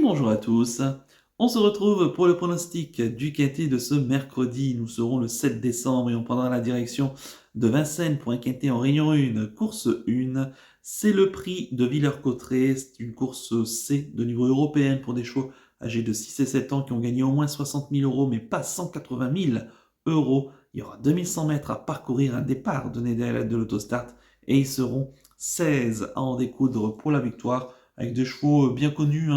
bonjour à tous. On se retrouve pour le pronostic du quintet de ce mercredi. Nous serons le 7 décembre et on prendra la direction de Vincennes pour un quintet en Réunion 1, course 1. C'est le prix de Villers-Cotterêts. C'est une course C de niveau européen pour des chevaux âgés de 6 et 7 ans qui ont gagné au moins 60 000 euros, mais pas 180 000 euros. Il y aura 2100 mètres à parcourir, un départ donné derrière l'aide de l'autostart et ils seront 16 à en découdre pour la victoire avec des chevaux bien connus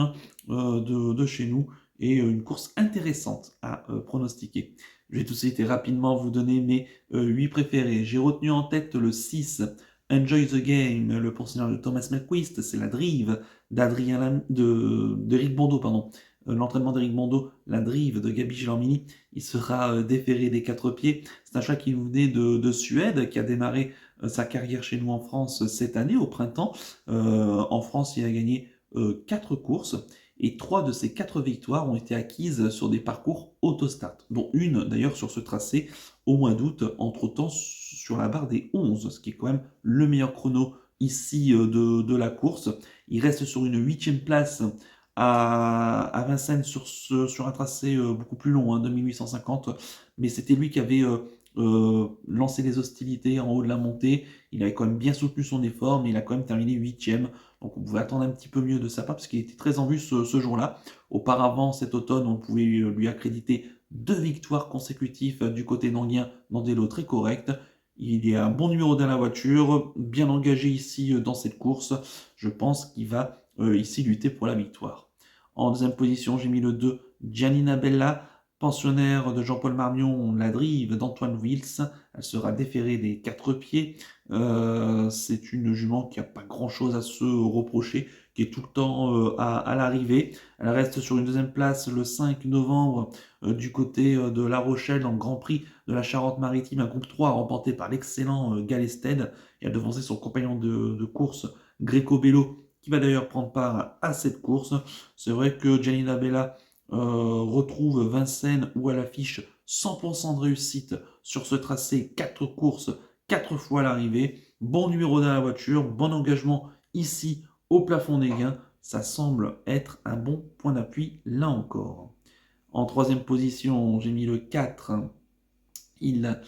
de chez nous et une course intéressante à pronostiquer. Je vais tout de suite et rapidement vous donner mes 8 préférés. J'ai retenu en tête le 6, Enjoy the Game, le pensionnaire de Thomas Melquist, c'est la drive d'Éric Bondeau, pardon. L'entraînement d'Éric Bondeau, la drive de Gabi Gelormini, il sera déféré des 4 pieds. C'est un chat qui nous venait de Suède, qui a démarré sa carrière chez nous en France cette année, au printemps. En France, il a gagné 4 courses et 3 de ces 4 victoires ont été acquises sur des parcours autostart, dont une d'ailleurs sur ce tracé au mois d'août en trottant sur la barre des 11, ce qui est quand même le meilleur chrono ici de la course. Il reste sur une 8e place à Vincennes sur un tracé beaucoup plus long, 2850, mais c'était lui qui avait lancé les hostilités en haut de la montée. Il avait quand même bien soutenu son effort, mais il a quand même terminé 8e. Donc on pouvait attendre un petit peu mieux de sa part, parce qu'il était très en vue ce jour-là. Auparavant, cet automne, on pouvait lui accréditer 2 victoires consécutives du côté d'Anguien dans des lots très corrects. Il y a un bon numéro dans la voiture, bien engagé ici dans cette course. Je pense qu'il va ici lutter pour la victoire. En deuxième position, j'ai mis le 2, Giannina Bella, pensionnaire de Jean-Paul Marmion, la drive d'Antoine Wills. Elle sera déférée des 4 pieds. C'est une jument qui n'a pas grand-chose à se reprocher, qui est tout le temps à l'arrivée. Elle reste sur une deuxième place le 5 novembre du côté de La Rochelle dans le Grand Prix de la Charente-Maritime, un groupe 3 remporté par l'excellent Galested. Et a devancé son compagnon de course Greco Bello, qui va d'ailleurs prendre part à cette course. C'est vrai que Giannina Bella retrouve Vincennes où elle affiche 100% de réussite sur ce tracé, 4 courses, 4 fois l'arrivée, bon numéro dans la voiture, bon engagement ici au plafond des gains, ça semble être un bon point d'appui là encore. En troisième position, j'ai mis le 4. Il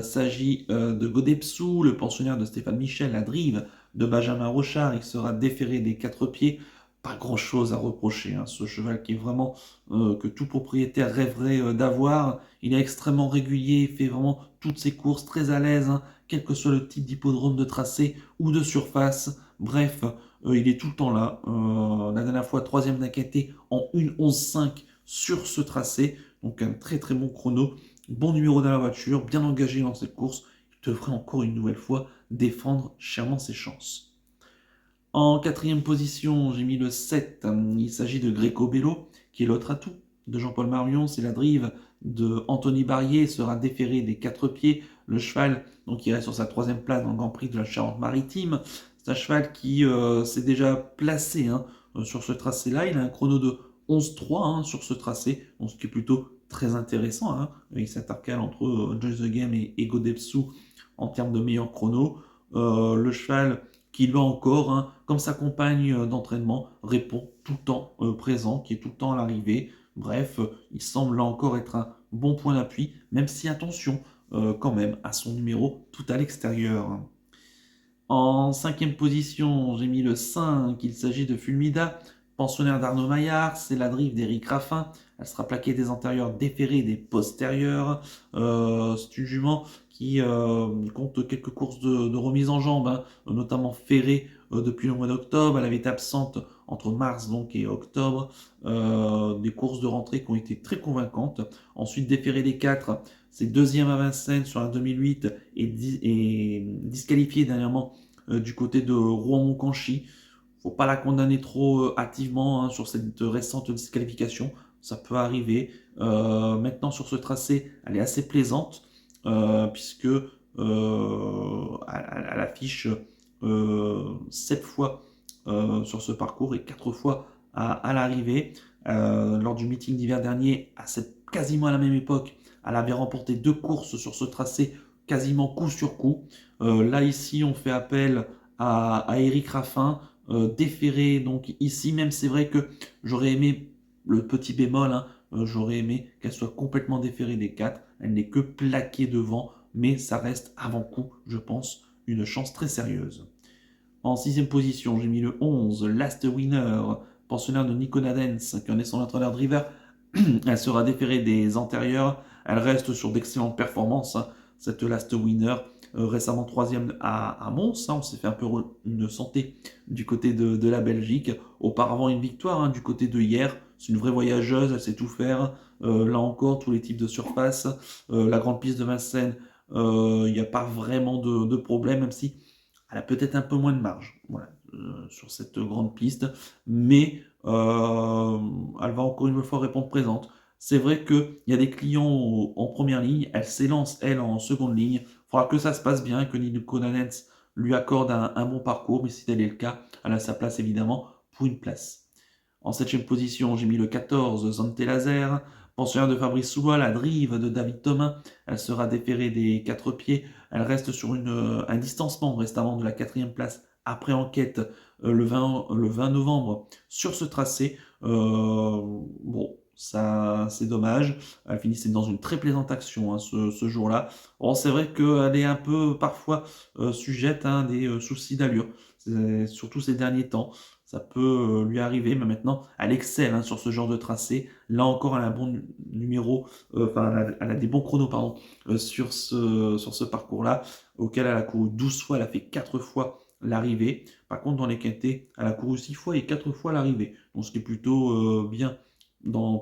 s'agit de Godepsou, le pensionnaire de Stéphane Michel, la drive de Benjamin Rochard. Il sera déféré des 4 pieds. Pas grand chose à reprocher, ce cheval qui est vraiment que tout propriétaire rêverait d'avoir. Il est extrêmement régulier, il fait vraiment toutes ses courses très à l'aise, quel que soit le type d'hippodrome de tracé ou de surface. Bref, il est tout le temps là. La dernière fois, 3e d'Inquêté en 1:11:5 sur ce tracé. Donc un très très bon chrono. Bon numéro dans la voiture, bien engagé dans cette course. Il devrait encore une nouvelle fois défendre chèrement ses chances. En 4e position, j'ai mis le 7. Il s'agit de Greco Bello, qui est l'autre atout de Jean-Paul Marion. C'est la drive de Anthony Barrier, sera déféré des 4 pieds. Le cheval, donc, il reste sur sa 3e place dans le Grand Prix de la Charente-Maritime. C'est un cheval qui s'est déjà placé sur ce tracé-là. Il a un chrono de 11:3 sur ce tracé, donc ce qui est plutôt très intéressant, avec cet arcade entre Enjoy the Game et Godepsou en termes de meilleur chrono. Le cheval qui là encore, comme sa compagne d'entraînement, répond tout le temps présent, qui est tout le temps à l'arrivée. Bref, il semble là encore être un bon point d'appui, même si attention quand même à son numéro tout à l'extérieur. En 5e position, j'ai mis le 5, il s'agit de Fulmida, pensionnaire d'Arnaud Maillard, c'est la drive d'Éric Raffin, elle sera plaquée des antérieurs, déférée des postérieurs. C'est une jument qui compte quelques courses de remise en jambe, notamment ferrée depuis le mois d'octobre. Elle avait été absente entre mars donc et octobre. Des courses de rentrée qui ont été très convaincantes. Ensuite, déférée des 4, c'est 2e à Vincennes sur un 2008 et disqualifiée dernièrement du côté de Rouen-Moncanchy. Faut pas la condamner trop hâtivement sur cette récente disqualification. Ça peut arriver. Maintenant, sur ce tracé, elle est assez plaisante puisque elle affiche 7 fois sur ce parcours et 4 fois à l'arrivée. Lors du meeting d'hiver dernier, quasiment à la même époque, elle avait remporté 2 courses sur ce tracé quasiment coup sur coup. Là, ici, on fait appel à Éric Raffin. déférer donc ici, même c'est vrai que j'aurais aimé le petit bémol, hein, j'aurais aimé qu'elle soit complètement déférée des 4. Elle n'est que plaquée devant, mais ça reste avant coup, je pense, une chance très sérieuse. En sixième position, j'ai mis le 11, Last Winner, pensionnaire de Nico Nadens, qui en est son entraîneur driver. Elle sera déférée des antérieurs. Elle reste sur d'excellentes performances, hein, cette Last Winner. Récemment troisième à Mons, hein, on s'est fait un peu une santé du côté de la Belgique. Auparavant une victoire, hein, du côté de hier. C'est une vraie voyageuse, elle sait tout faire. Là encore, tous les types de surface. La grande piste de Vincennes, il n'y a pas vraiment de problème, même si elle a peut-être un peu moins de marge, voilà, sur cette grande piste, mais elle va encore une fois répondre présente. C'est vrai qu'il y a des clients en première ligne, elle s'élance, elle, en seconde ligne. Il faudra que ça se passe bien, que Nico Nanens lui accorde un bon parcours, mais si tel est le cas, elle a sa place évidemment pour une place. En septième position, j'ai mis le 14, Zante Laser. Pensionnaire de Fabrice Soulois, la drive de David Thomas. Elle sera déférée des 4 pieds. Elle reste sur un distancement restant de la 4e place après enquête le 20 novembre sur ce tracé. Bon, ça c'est dommage. Elle finissait dans une très plaisante action, hein, ce jour-là. Bon, c'est vrai qu'elle est un peu parfois sujette à des soucis d'allure, surtout ces derniers temps. Ça peut lui arriver, mais maintenant, elle excelle, hein, sur ce genre de tracé. Là encore, elle a un bon numéro, elle a des bons chronos, pardon, sur ce parcours-là, auquel elle a couru 12 fois, elle a fait 4 fois l'arrivée. Par contre, dans les quintés, elle a couru 6 fois et 4 fois l'arrivée. Donc, ce qui est plutôt bien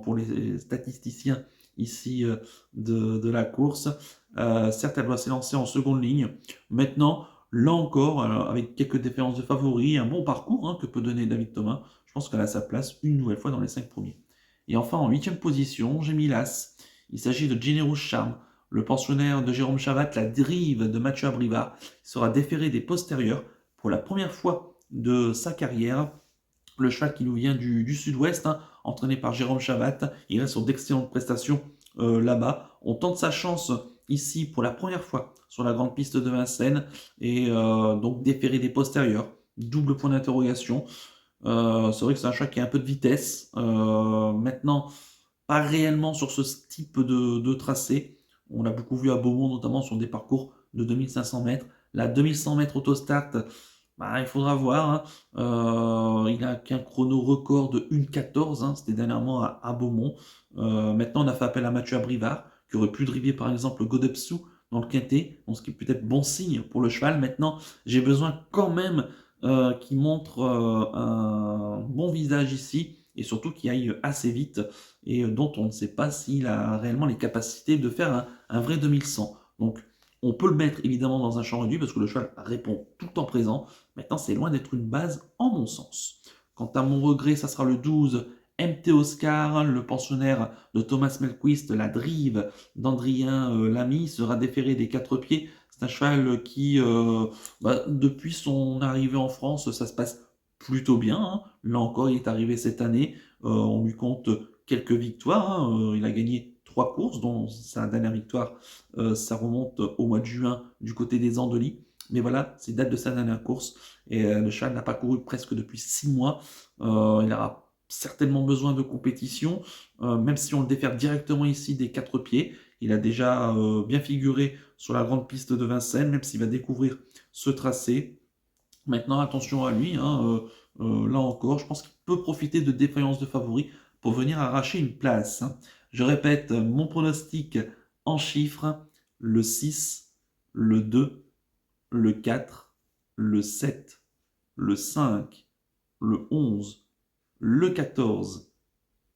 pour les statisticiens ici de la course. Certes, elle doit s'élancer en seconde ligne. Maintenant, là encore, avec quelques différences de favoris, un bon parcours, hein, que peut donner David Thomas, je pense qu'elle a sa place une nouvelle fois dans les 5 premiers. Et enfin, en 8e position, j'ai mis l'As. Il s'agit de Generous Charm, le pensionnaire de Jérôme Chavat, la drive de Mathieu Abrivard. Il sera déféré des postérieurs pour la première fois de sa carrière. Le cheval qui nous vient du sud-ouest, hein, entraîné par Jérôme Chavat. Il reste sur d'excellentes prestations là-bas. On tente sa chance ici pour la première fois sur la grande piste de Vincennes et donc déféré des postérieurs. Double point d'interrogation. C'est vrai que c'est un cheval qui a un peu de vitesse. Maintenant, pas réellement sur ce type de tracé. On l'a beaucoup vu à Beaumont, notamment sur des parcours de 2500 mètres. La 2100 mètres autostart, bah, il faudra voir, hein. Il a qu'un chrono record de 1,14, hein, c'était dernièrement à Beaumont. Maintenant, on a fait appel à Mathieu Abrivard, qui aurait pu driver par exemple Godepsou dans le quintet, donc ce qui est peut-être bon signe pour le cheval. Maintenant, j'ai besoin quand même qu'il montre un bon visage ici, et surtout qu'il aille assez vite, et dont on ne sait pas s'il a réellement les capacités de faire un vrai 2100. Donc, on peut le mettre évidemment dans un champ réduit parce que le cheval répond tout le temps présent. Maintenant, c'est loin d'être une base en mon sens. Quant à mon regret, ça sera le 12, MT Oscar, le pensionnaire de Thomas Melquist, la drive d'Andrien Lamy, sera déféré des 4 pieds. C'est un cheval qui, depuis son arrivée en France, ça se passe plutôt bien, hein. Là encore, il est arrivé cette année. On lui compte quelques victoires, hein. Il a gagné 3 courses, dont sa dernière victoire, ça remonte au mois de juin du côté des Andelys. Mais voilà, c'est date de sa dernière course. Et le cheval n'a pas couru presque depuis 6 mois. Il aura certainement besoin de compétition, même si on le défère directement ici des 4 pieds. Il a déjà bien figuré sur la grande piste de Vincennes, même s'il va découvrir ce tracé. Maintenant, attention à lui, hein, là encore, je pense qu'il peut profiter de défaillances de favoris pour venir arracher une place, hein. Je répète, mon pronostic en chiffres, le 6, le 2, le 4, le 7, le 5, le 11, le 14,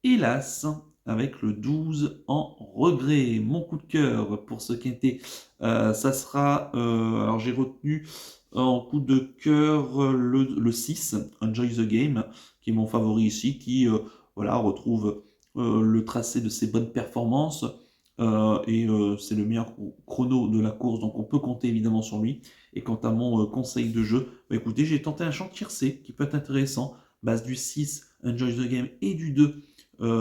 hélas, avec le 12 en regret. Mon coup de cœur pour ce quintet, ça sera, alors j'ai retenu en coup de cœur le 6, Enjoy the Game, qui est mon favori ici, qui voilà, retrouve le tracé de ses bonnes performances. Et c'est le meilleur chrono de la course, donc on peut compter évidemment sur lui. Et quant à mon conseil de jeu, bah écoutez, j'ai tenté un champ tiercé qui peut être intéressant, base du 6, Enjoy the Game, et du 2,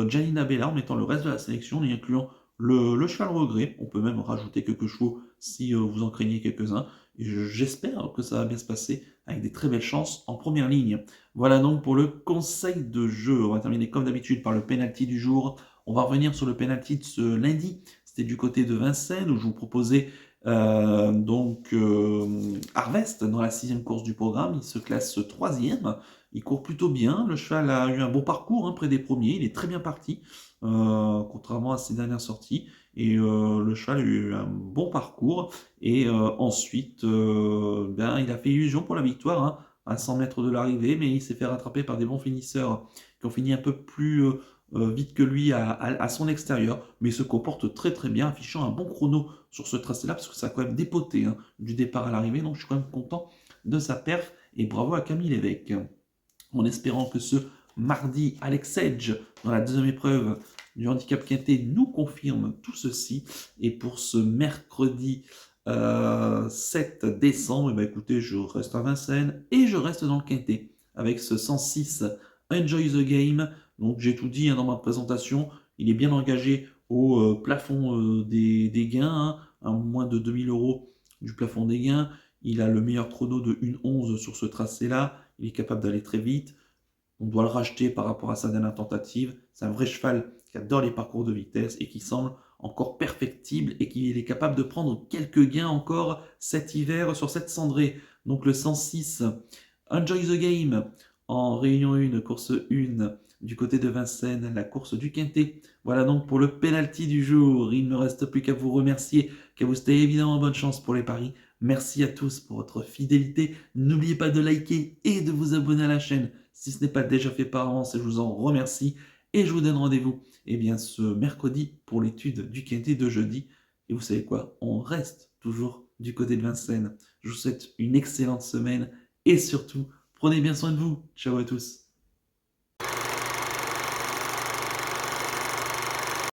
Janina Bella, en mettant le reste de la sélection, en y incluant le cheval regret. On peut même rajouter quelques chevaux si vous en craignez quelques-uns. et j'espère que ça va bien se passer avec des très belles chances en première ligne. Voilà donc pour le conseil de jeu. On va terminer comme d'habitude par le penalty du jour. On va revenir sur le penalty de ce lundi. C'était du côté de Vincennes où je vous proposais Harvest dans la 6e course du programme. Il se classe 3e. Il court plutôt bien. Le cheval a eu un bon parcours près des premiers. Il est très bien parti, contrairement à ses dernières sorties. Et le cheval a eu un bon parcours. Et ensuite, il a fait illusion pour la victoire, à 100 mètres de l'arrivée, mais il s'est fait rattraper par des bons finisseurs qui ont fini un peu plus vite que lui à son extérieur, mais il se comporte très très bien, affichant un bon chrono sur ce tracé-là, parce que ça a quand même dépoté du départ à l'arrivée, donc je suis quand même content de sa perf, et bravo à Camille Lévesque. En espérant que ce mardi, Alex Edge, dans la 2e épreuve du handicap quintet, nous confirme tout ceci. Et pour ce mercredi 7 décembre, écoutez, je reste à Vincennes et je reste dans le quintet avec ce 106 Enjoy the Game. Donc j'ai tout dit dans ma présentation. Il est bien engagé au plafond des gains, à moins de 2000 € du plafond des gains. Il a le meilleur chrono de 1:11 sur ce tracé-là. Il est capable d'aller très vite. On doit le racheter par rapport à sa dernière tentative. C'est un vrai cheval qui adore les parcours de vitesse et qui semble encore perfectible et qui est capable de prendre quelques gains encore cet hiver sur cette cendrée. Donc le 106, Enjoy the Game en Réunion 1, course 1 du côté de Vincennes, la course du quintet. Voilà donc pour le penalty du jour. Il ne me reste plus qu'à vous remercier, qu'à vous souhaiter évidemment bonne chance pour les paris. Merci à tous pour votre fidélité. N'oubliez pas de liker et de vous abonner à la chaîne si ce n'est pas déjà fait par avance, et je vous en remercie. Et je vous donne rendez-vous ce mercredi pour l'étude du quintet de jeudi. Et vous savez quoi? On reste toujours du côté de Vincennes. Je vous souhaite une excellente semaine et surtout, prenez bien soin de vous. Ciao à tous.